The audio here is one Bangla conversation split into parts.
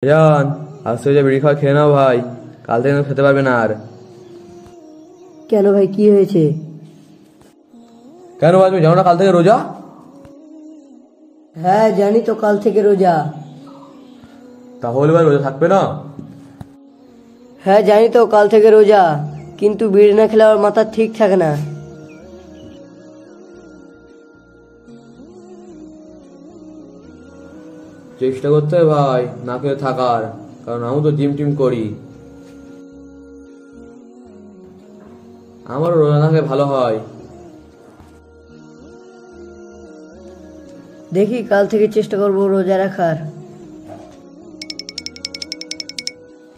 জান, আজ থেকে যে বিড়ি খাওয়া খেয়ে নাও ভাই, কাল থেকে কিন্তু খেতে পারবে না আর। কেন ভাই, কি হয়েছে? কেন ভাই, তুমি জানো না কাল থেকে রোজা? হ্যাঁ জানি তো, কাল থেকে রোজা। তাহলে ভাই রোজা থাকবে না? হ্যাঁ জানি তো, কাল থেকে রোজা, কিন্তু বিড়ি না খেলে আমার মাথা ঠিক থাকে না। চেষ্টা করতে হবে ভাই না খেয়ে থাকার, কারণ আমি তো জিম টিম করি। আমারও রোজা না খেয়ে ভালো হয়। দেখি কাল থেকে চেষ্টা করবো রোজা রাখার।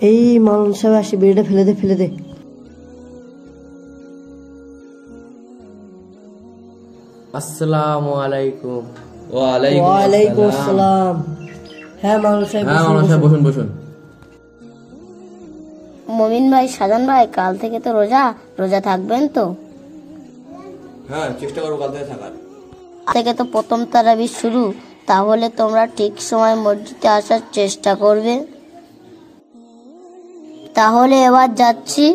এই মালন সাহেব আসি, বিড়িটা ফেলে দে, ফেলে দে। আসসালামু আলাইকুম। ওয়ালাইকুম আসসালাম। হ্যাঁ মালন সাহেব, হ্যাঁ মামা সাহেব, বসুন বসুন। মমিন ভাই, সাজান ভাই, কাল থেকে তো রোজা, রোজা থাকবেন তো? হ্যাঁ চেষ্টা করবো কাল থেকে থাকার। আজ থেকে তো প্রথম তারাবি শুরু, তাহলে তোমরা ঠিক সময় মসজিদে আসার চেষ্টা করবে। তাহলে এবার যাচ্ছি।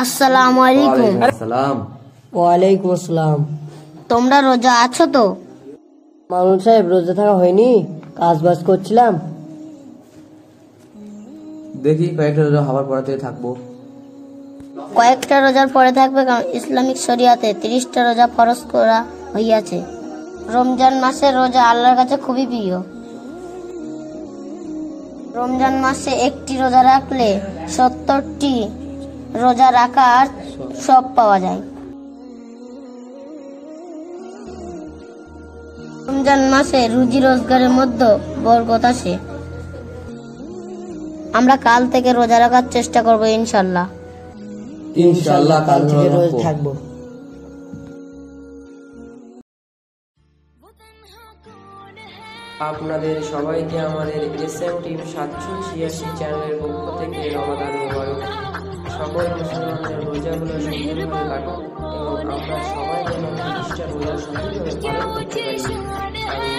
আসসালামু আলাইকুম। সালাম। ওয়ালাইকুম আসসালাম। তোমরা রোজা আছো তো? মালন সাহেব, রোজা থাকা হয়নি, কাজ বাজ করছিলাম। দেখি কয়েকটা রোজা হবার পরে থেকে থাকবো। কয়েকটা রোজার পরে থাকবে, কারণ ইসলামিক শরিয়াতে 30টা রোজা ফরজ করা হইয়াছে। রমজান মাসের রোজা আল্লাহর কাছে খুবই প্রিয়। রমজান মাসে একটি রোজা রাখলে 70টি রোজা রাখার সব পাওয়া যায়। রমজান মাসে রুজি রোজগারের মধ্যে বরকত আছে। আমরা কাল থেকে রোজা রাখার চেষ্টা করব ইনশাল্লাহ। ইনশাআল্লাহ কাল থেকে রোজ থাকবো। আপনাদের সবাইকে আমাদের এসএম টিম 786 চ্যানেলের পক্ষ থেকে রমাদান মোবারক। সকল মুসলমানদের রোজাগুলো সুন্দরভাবে কাটুন এবং আমরা সবাই যেন 30টা রোজা সঠিকভাবে পালন করতে পারি।